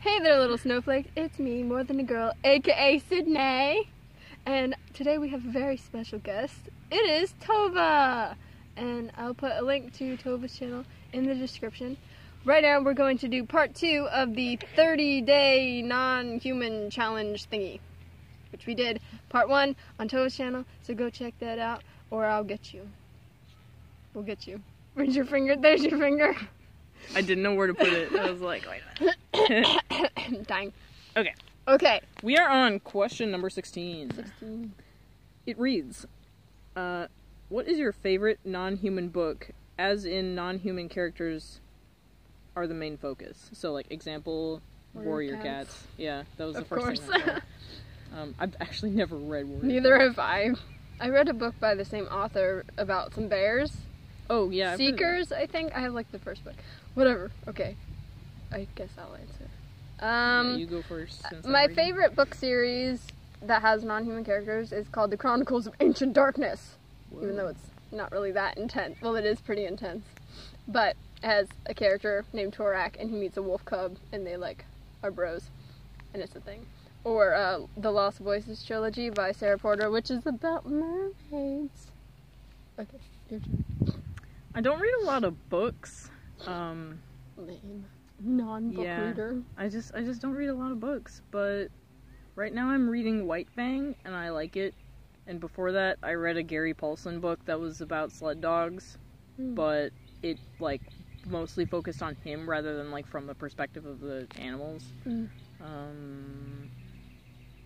Hey there, little snowflakes. It's me, More Than a Girl, aka Sydney. And today we have a very special guest. It is Tova. And I'll put a link to Tova's channel in the description. Right now we're going to do part 2 of the 30-day non-human challenge thingy, which we did part 1 on Tova's channel. So go check that out, or I'll get you. We'll get you. Where's your finger? There's your finger. I didn't know where to put it. I was like, wait a minute. Dying. Okay. Okay. We are on question number 16. 16. It reads, what is your favorite non-human book, as in non-human characters are the main focus? So, like, example, Warrior Cats. Yeah, that was the first thing I thought. I've actually never read Warrior Neither Cats. have I. I read a book by the same author about some bears. Oh, yeah. Seekers, I think. I have, like, the first book. Whatever. Okay. I guess I'll answer. Yeah, you go first. My favorite book series that has non-human characters is called The Chronicles of Ancient Darkness. Whoa. Even though it's not really that intense. Well, it is pretty intense. But it has a character named Torak, and he meets a wolf cub, and they, like, are bros. And it's a thing. Or The Lost Voices trilogy by Sarah Porter, which is about mermaids. Okay, your turn. I don't read a lot of books. Lame. Non-book reader. I just don't read a lot of books, but right now I'm reading White Fang, and I like it. And before that, I read a Gary Paulson book that was about sled dogs, but it, like, mostly focused on him rather than, like, from the perspective of the animals.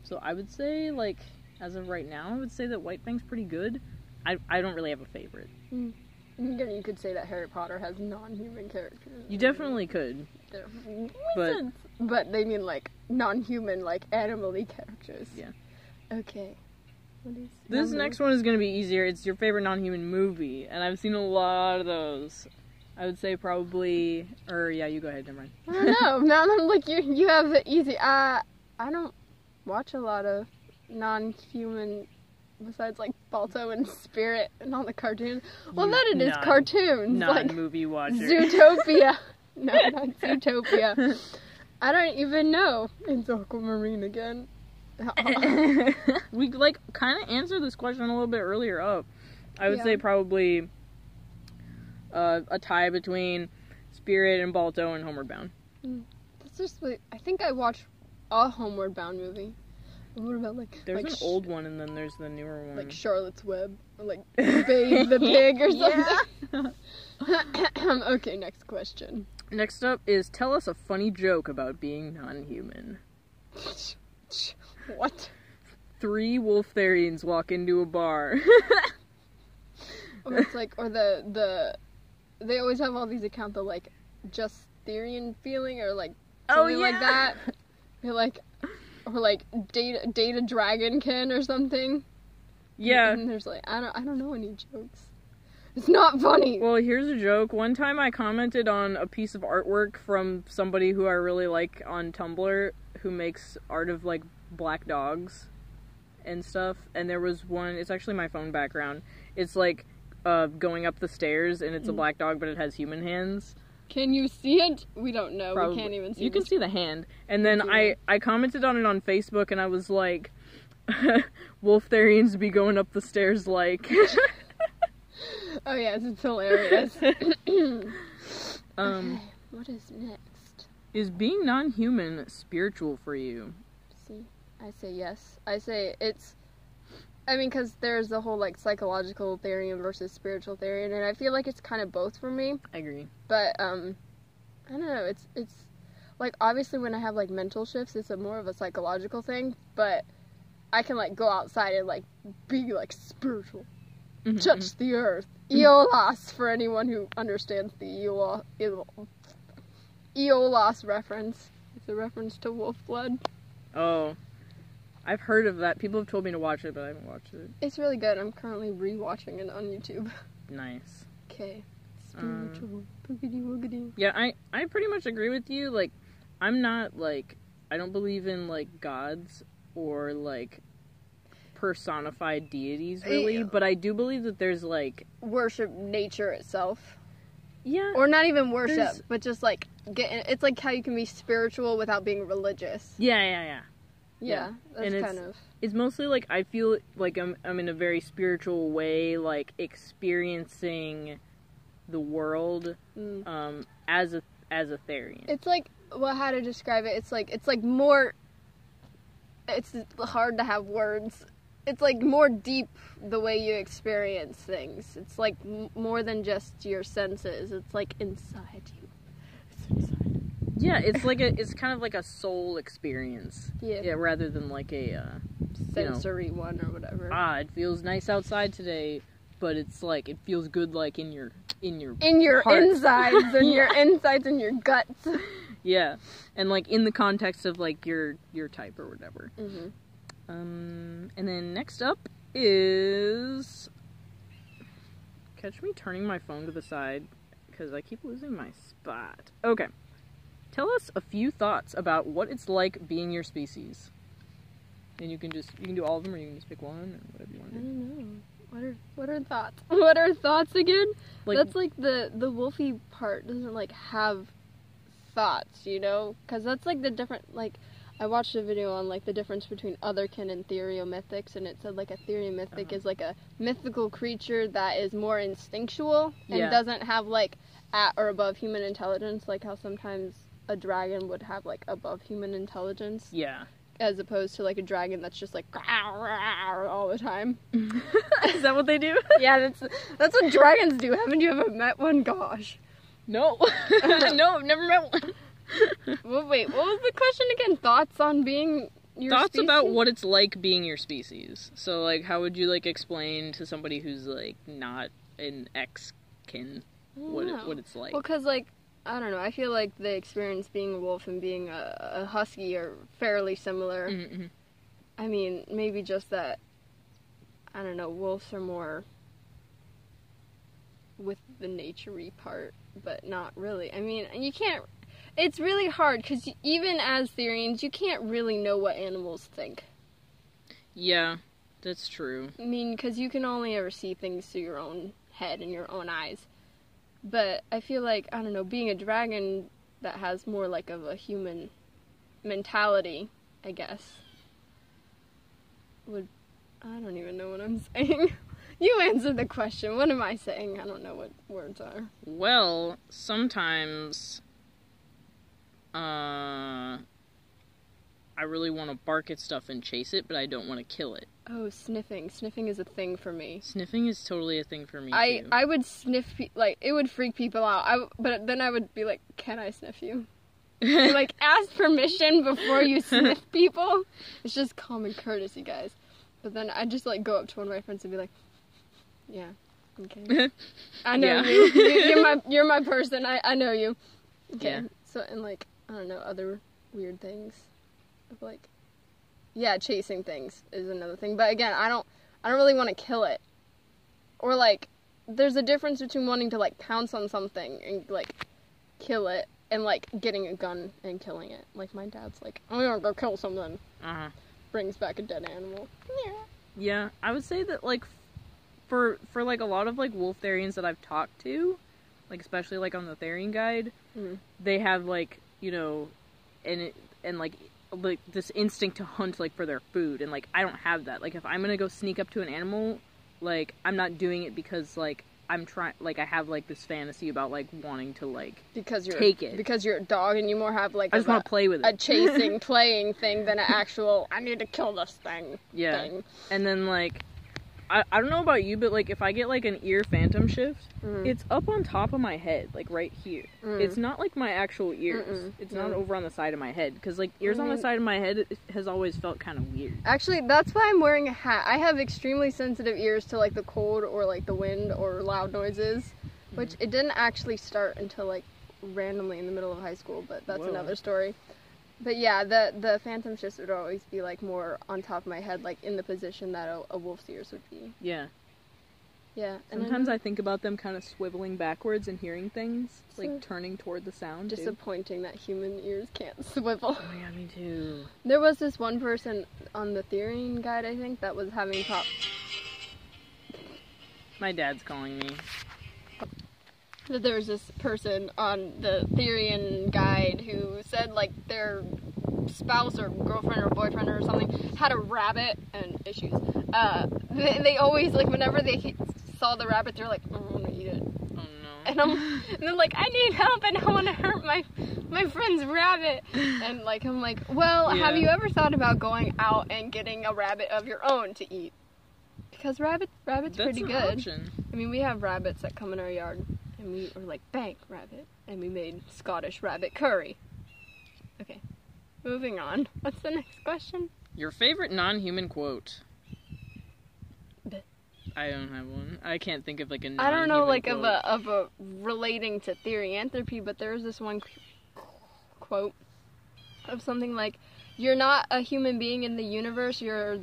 So I would say, like, as of right now, I would say that White Fang's pretty good. I don't really have a favorite. You could say that Harry Potter has non-human characters. You definitely could. But they mean, like, non-human, like, animal-y characters. Yeah. Okay. What is this next one is going to be easier. It's your favorite non-human movie, and I've seen a lot of those. I would say probably... Or, yeah, you go ahead, never mind. I don't know. Now I'm like, you have the easy... I don't watch a lot of non-human... Besides, like, Balto and Spirit and all the cartoons. Well, then it is cartoons. Non-movie watcher. Zootopia. No, not Zootopia. I don't even know. It's Aquamarine again. We, like, kind of answered this question a little bit earlier up. I would say probably a tie between Spirit and Balto and Homeward Bound. That's just, like, I think I watched a Homeward Bound movie. What about, like... There's like an old one, and then there's the newer one. Like Charlotte's Web. Or, like, Babe the Pig or something. Okay, next question. Next up is, tell us a funny joke about being non-human. What? 3 Wolftharians walk into a bar. Or it's like, or the they always have all these accounts of, like, Just Therian feeling, or, like, something like that. They're like... Or, like, date a dragonkin or something. Yeah. And there's, like, I don't know any jokes. It's not funny. Well, here's a joke. One time I commented on a piece of artwork from somebody who I really like on Tumblr, who makes art of, like, black dogs and stuff. And there was one, it's actually my phone background. It's, like, going up the stairs, and it's a black dog, but it has human hands. Can you see it? We don't know. Probably. We can't even see You can see the hand. And then I commented on it on Facebook, and I was like, Wolftharians be going up the stairs like... Oh, yes, it's hilarious. Okay, what is next? Is being non-human spiritual for you? See, I say yes. I say it's... I mean, because there's the whole, like, psychological Therian versus spiritual Therian, and I feel like it's kind of both for me. I agree. But, I don't know, it's, like, obviously when I have, like, mental shifts, it's more of a psychological thing, but I can, like, go outside and, like, be, like, spiritual. Touch the earth. Eolas, for anyone who understands the Eolas reference. It's a reference to wolf blood. Oh. I've heard of that. People have told me to watch it, but I haven't watched it. It's really good. I'm currently re-watching it on YouTube. Nice. Okay. Spiritual. Boogity woogity. Yeah, I pretty much agree with you. Like, I'm not, like... I don't believe in, like, gods or, like, personified deities, really. But I do believe that there's, like... Worship nature itself. Yeah. Or not even worship, but just, like, it's like how you can be spiritual without being religious. Yeah. That's kind of. It's mostly like I feel like I'm in a very spiritual way, like experiencing the world as a Therian. It's like, well, how to describe it? It's like more. It's hard to have words. It's like more deep the way you experience things. It's like more than just your senses. It's like inside you. It's inside. Yeah, it's kind of like a soul experience. Yeah, rather than like a sensory one or whatever. It feels nice outside today, but it's like it feels good like in your heart. Insides and your insides and your guts. Yeah, and like in the context of like your type or whatever. Mm-hmm. And then next up is... Catch me turning my phone to the side, because I keep losing my spot. Okay. Tell us a few thoughts about what it's like being your species. And you can do all of them, or you can just pick one, or whatever you want to do. I don't know. What are thoughts? What are thoughts again? Like, that's like the wolfy part doesn't like have thoughts, you know? Because that's like the different, like... I watched a video on, like, the difference between otherkin and theriomythics, and it said, like, a theriomythic is, like, a mythical creature that is more instinctual and doesn't have, like, at or above human intelligence, like how sometimes a dragon would have, like, above human intelligence. Yeah. As opposed to, like, a dragon that's just, like, all the time. Is that what they do? Yeah, that's what dragons do. Haven't you ever met one? Gosh. No. No, I've never met one. Well, wait, what was the question again? Thoughts on being your Thoughts species? about what it's like being your species. So, like, how would you, like, explain to somebody who's, like, not an ex-kin what it's like? Well, because, like, I don't know, I feel like the experience being a wolf and being a husky are fairly similar. Mm-hmm. I mean, maybe just that, I don't know, wolves are more with the nature-y part, but not really. I mean, you can't... It's really hard, because even as Therians, you can't really know what animals think. Yeah, that's true. I mean, because you can only ever see things through your own head and your own eyes. But I feel like, I don't know, being a dragon that has more like of a human mentality, I guess, would... I don't even know what I'm saying. You answered the question. What am I saying? I don't know what words are. Well, sometimes... I really want to bark at stuff and chase it, but I don't want to kill it. Oh, sniffing. Sniffing is a thing for me. Sniffing is totally a thing for me, too. I would sniff, like, it would freak people out. But then I would be like, can I sniff you? Like, ask permission before you sniff people. It's just common courtesy, guys. But then I'd just, like, go up to one of my friends and be like, yeah, okay. I know you. You're my person. I know you. Okay. Yeah. So, and, like, I don't know, other weird things. Like, yeah, chasing things is another thing. But again, I don't really want to kill it. Or, like, there's a difference between wanting to, like, pounce on something and, like, kill it and, like, getting a gun and killing it. Like, my dad's like, I'm gonna go kill something. Uh-huh. Brings back a dead animal. Yeah, I would say that, like, for like, a lot of, like, wolf Therians that I've talked to, like, especially, like, on the Therian Guide, they have, like, you know, like this instinct to hunt, like, for their food, and, like, I don't have that. Like, if I'm gonna go sneak up to an animal, like, I'm not doing it because, like, I'm trying, like, I have, like, this fantasy about, like, wanting to, like, take it. Because you're a dog and you more have, like, I just want to play with it. A chasing, playing thing than an actual, I need to kill this thing. Yeah. Thing. And then, like, I don't know about you, but, like, if I get, like, an ear phantom shift, it's up on top of my head, like, right here. It's not, like, my actual ears. It's not over on the side of my head. Because, like, ears on the side of my head it has always felt kind of weird. Actually, that's why I'm wearing a hat. I have extremely sensitive ears to, like, the cold or, like, the wind or loud noises. Which it didn't actually start until, like, randomly in the middle of high school. But that's another story. But yeah, the phantom shifts would always be, like, more on top of my head, like, in the position that a wolf's ears would be. Yeah. Yeah. Sometimes I think about them kind of swiveling backwards and hearing things, like, turning toward the sound, disappointing that human ears can't swivel. Oh, yeah, me too. There was this one person on the Therian Guide, I think, that was having My dad's calling me. that there was this person on the Therian guide who said, like, their spouse or girlfriend or boyfriend or something had a rabbit and issues. They always, like, whenever they saw the rabbit, they're like, oh, I want to eat it. Oh, no. And they're like, I need help and I want to hurt my friend's rabbit. And, like, I'm like, well, have you ever thought about going out and getting a rabbit of your own to eat? Because rabbit's pretty good. Option. I mean, we have rabbits that come in our yard, and we were like, bank rabbit, and we made Scottish rabbit curry. Okay, moving on. What's the next question? Your favorite non-human quote? Bleh. I don't have one. I can't think of, like, a I don't know, like, quote. of a relating to therianthropy, but there's this one quote of something like, you're not a human being in the universe, you're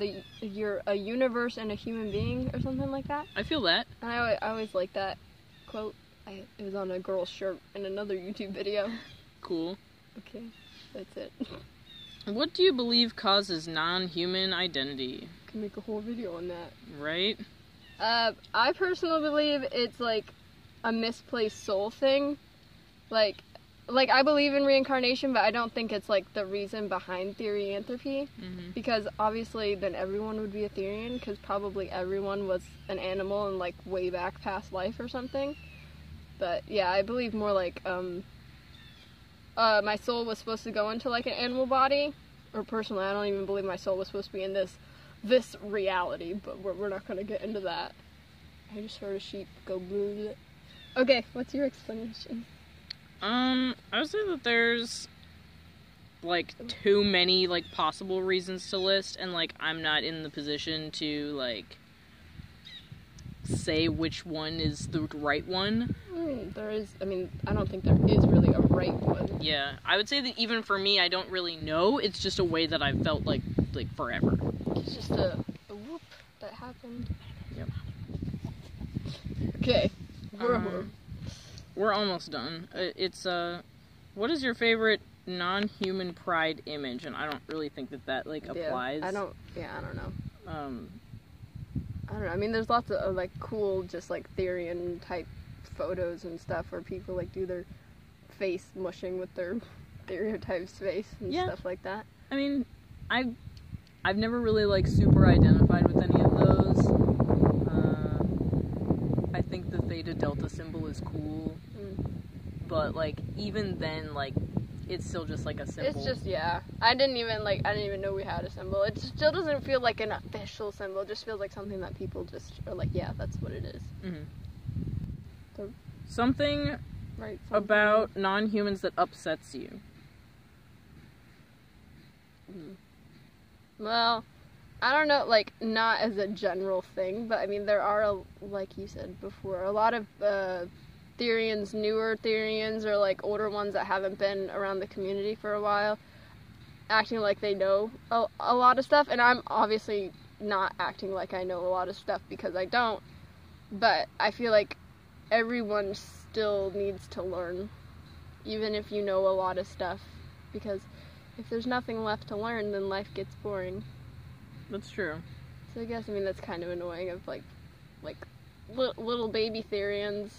a universe and a human being, or something like that. I feel that. And I always like that quote. It was on a girl's shirt in another YouTube video. Cool. Okay, that's it. What do you believe causes non-human identity? Can make a whole video on that. Right? I personally believe it's like a misplaced soul thing. Like, I believe in reincarnation, but I don't think it's, like, the reason behind therianthropy. Mm-hmm. Because, obviously, then everyone would be a Therian, because probably everyone was an animal in, like, way back past life or something. But, yeah, I believe more, like, my soul was supposed to go into, like, an animal body. Or, personally, I don't even believe my soul was supposed to be in this reality, but we're not going to get into that. I just heard a sheep go blue. Okay, what's your explanation? I would say that there's, like, too many, like, possible reasons to list, and, like, I'm not in the position to, like, say which one is the right one. I don't think there is really a right one. Yeah, I would say that even for me, I don't really know. It's just a way that I've felt, like forever. It's just a whoop that happened. Yep. Okay. We're almost done. What is your favorite non-human pride image? And I don't really think that like, applies. I don't know. I don't know. I mean, there's lots of, like, cool, just, like, Therian-type photos and stuff where people, like, do their face mushing with their stereotypes face and stuff like that. I mean, I've never really, like, super identified with any of those. I think the Theta Delta symbol is cool. But, like, even then, like, it's still just, like, a symbol. It's just, I didn't even know we had a symbol. It still doesn't feel like an official symbol. It just feels like something that people just are like, yeah, that's what it is. Mm-hmm. Something about non-humans that upsets you. Well, I don't know, like, not as a general thing, but, I mean, there are, like you said before, a lot of, Therians, newer Therians, or, like, older ones that haven't been around the community for a while, acting like they know a lot of stuff, and I'm obviously not acting like I know a lot of stuff because I don't, but I feel like everyone still needs to learn, even if you know a lot of stuff, because if there's nothing left to learn, then life gets boring. That's true. So I guess, I mean, that's kind of annoying of, like little baby Therians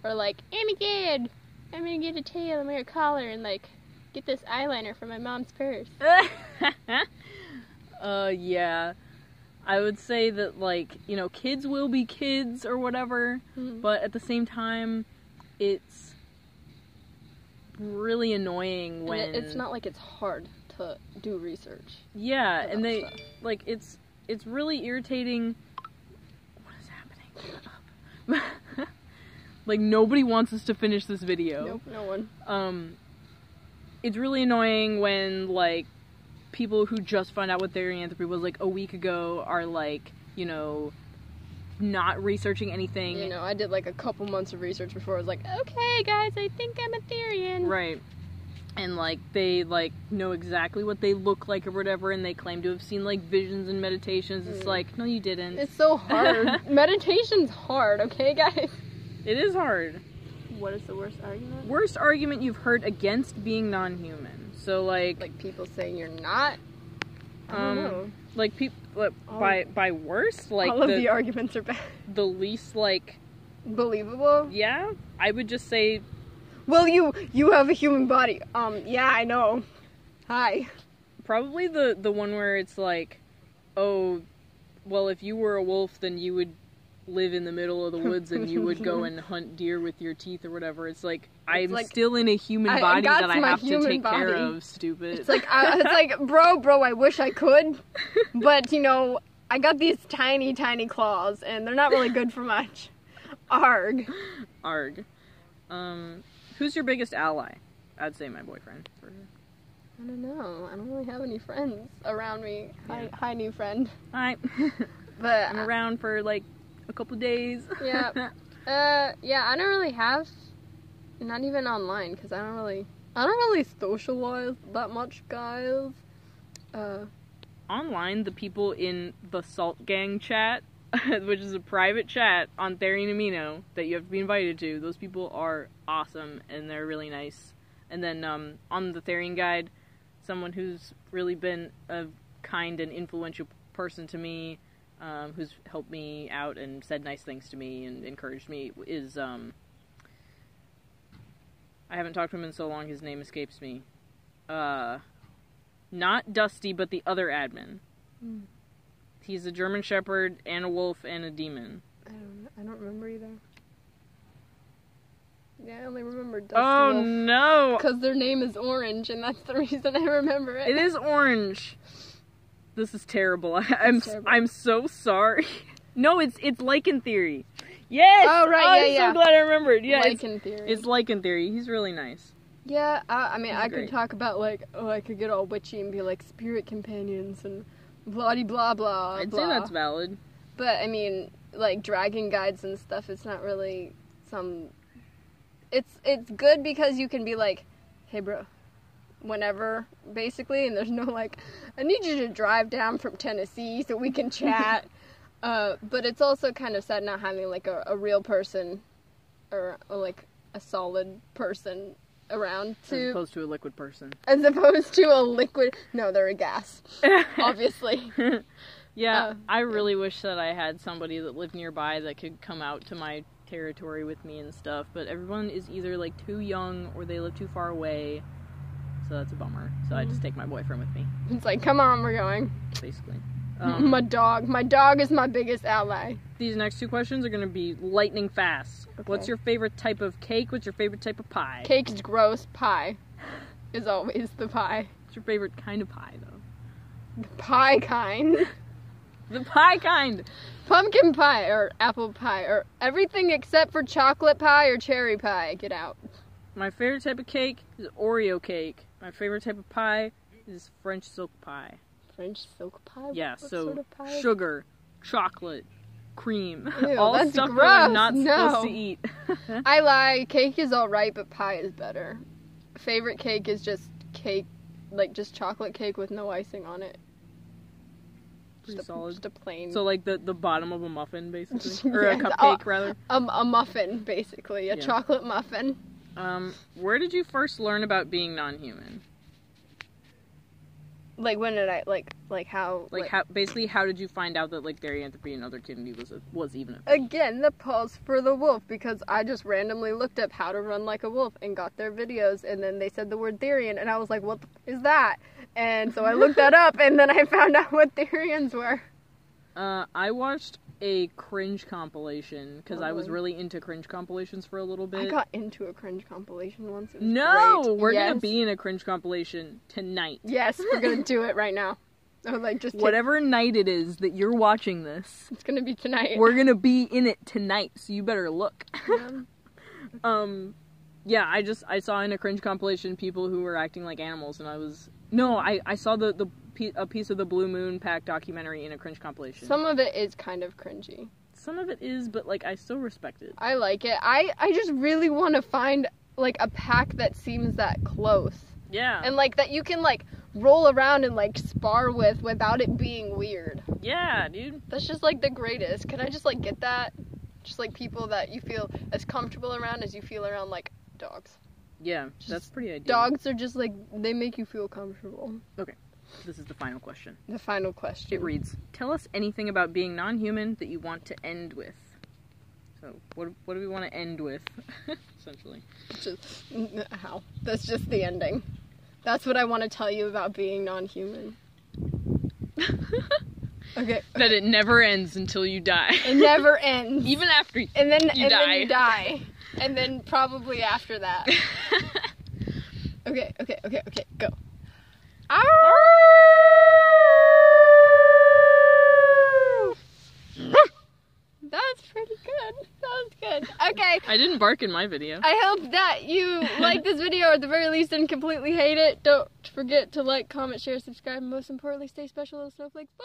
are like, I'm a kid, I'm gonna get a tail and wear a collar and, like, get this eyeliner from my mom's purse. Yeah. I would say that, like, you know, kids will be kids or whatever, but at the same time, it's really annoying when... It's not like it's hard to do research. Yeah, and they, stuff. like, it's really irritating. What is happening? Like, nobody wants us to finish this video. Nope, no one. It's really annoying when, like, people who just found out what therianthropy was, like, a week ago are, like, you know, not researching anything. You know, I did, like, a couple months of research before I was like, okay, guys, I think I'm a Therian. Right. And, like, they, like, know exactly what they look like or whatever, and they claim to have seen, like, visions and meditations. It's like, no, you didn't. It's so hard. Meditation's hard, okay, guys? It is hard. What is the worst argument? Worst argument you've heard against being non-human. So, like... Like, people saying you're not? I don't know. Like, people... by worst, like... all of the arguments are bad. The least, like, believable. Yeah, I would just say, Well, you have a human body. Yeah, I know. Hi. probably the one where it's like, oh, well, if you were a wolf, then you would live in the middle of the woods and you would go and hunt deer with your teeth or whatever. It's like, I'm like, still in a human body that I have to take care body. of, stupid. It's like, bro, I wish I could, but, you know, I got these tiny, tiny claws, and they're not really good for much. Arg. Arg. Who's your biggest ally? I'd say my boyfriend. For I don't know. I don't really have any friends around me. Yeah. Hi, new friend. Hi. But I'm around for like a couple days. Yeah. Yeah, I don't really have, not even online, because I don't really socialize that much, guys. Online, the people in the Salt Gang chat, which is a private chat on Therian Amino that you have to be invited to, those people are awesome and they're really nice. And then on the Therian Guide, someone who's really been a kind and influential person to me, who's helped me out and said nice things to me and encouraged me, is, I haven't talked to him in so long, his name escapes me. Not Dusty, but the other admin. Mm. He's a German Shepherd and a wolf and a demon. I don't remember either. Yeah, I only remember Dusty Oh Wolf. no! Because their name is Orange, and that's the reason I remember it. It is orange. This is terrible. I'm so sorry. No, it's Lycan Theory. Yes! Oh, right, yeah, I'm so glad I remembered. Yeah, Lycan Theory. It's Lycan Theory. He's really nice. Yeah, I mean, I great. could talk about, like, oh, I could get all witchy and be like, spirit companions and blah blah. I'd blah. say that's valid. But, I mean, like, dragon guides and stuff, it's not really some... It's good because you can be like, hey, bro, whenever, basically, and there's no, like, I need you to drive down from Tennessee so we can chat. But it's also kind of sad not having, like, a real person or, like, a solid person around to... As opposed to a liquid person. As opposed to a liquid... No, they're a gas. Obviously. Yeah, I really wish that I had somebody that lived nearby that could come out to my territory with me and stuff, but everyone is either, like, too young or they live too far away, so that's a bummer. So I just take my boyfriend with me. It's like, come on, we're going. Basically. My dog is my biggest ally. These next two questions are going to be lightning fast. Okay. What's your favorite type of cake? What's your favorite type of pie? Cake is gross. Pie is always the pie. What's your favorite kind of pie, though? The pie kind. The pie kind! Pumpkin pie or apple pie or everything except for chocolate pie or cherry pie. Get out. My favorite type of cake is Oreo cake. My favorite type of pie is French silk pie. French silk pie? Yeah, what so sort of pie? sugar, chocolate, cream. Ew, all that's stuff gross. that I'm not No. supposed to eat. I lie. Cake is alright, but pie is better. Favorite cake is just cake, like just chocolate cake with no icing on it. Pretty solid. Just a plain. So like the bottom of a muffin, basically? Or Yes, a cupcake, rather? A muffin, basically. A Yeah. chocolate muffin. Where did you first learn about being non-human? Like, when did I, like how... Like, how did you find out that, like, therianthropy and other community was even a thing? Again, the pause for the wolf, because I just randomly looked up how to run like a wolf and got their videos, and then they said the word Therian, and I was like, what the f- is that? And so I looked that up, and then I found out what Therians were. I watched a cringe compilation, because I was Lovely. really into cringe compilations for a little bit. I got into a cringe compilation once. It was No! great. We're Yes. gonna be in a cringe compilation tonight. Yes, we're gonna do it right now. I was like, just Whatever night it is that you're watching this, it's gonna be tonight. we're gonna be in it tonight, so you better look. Yeah, I saw in a cringe compilation people who were acting like animals, and I saw a piece of the Blue Moon Pack documentary in a cringe compilation. Some of it is kind of cringy. Some of it is, but, like, I still respect it. I like it. I just really want to find, like, a pack that seems that close. Yeah. And, like, that you can, like, roll around and, like, spar with without it being weird. Yeah, dude. That's just, like, the greatest. Can I just, like, get that? Just, like, people that you feel as comfortable around as you feel around, like, dogs. Yeah, that's pretty ideal. Dogs are just, like, they make you feel comfortable. Okay. This is the final question. The final question. It reads, tell us anything about being non-human that you want to end with. So What do we want to end with? Essentially. How? That's just the ending. That's what I want to tell you about being non-human. Okay. That it never ends until you die. It never ends. Even after you Then die. you die. And then probably after that. Okay, go. Ow! That was pretty good. That was good. Okay. I didn't bark in my video. I hope that you like this video, or at the very least didn't completely hate it. Don't forget to like, comment, share, subscribe, and most importantly, stay special, little snowflakes. Bye!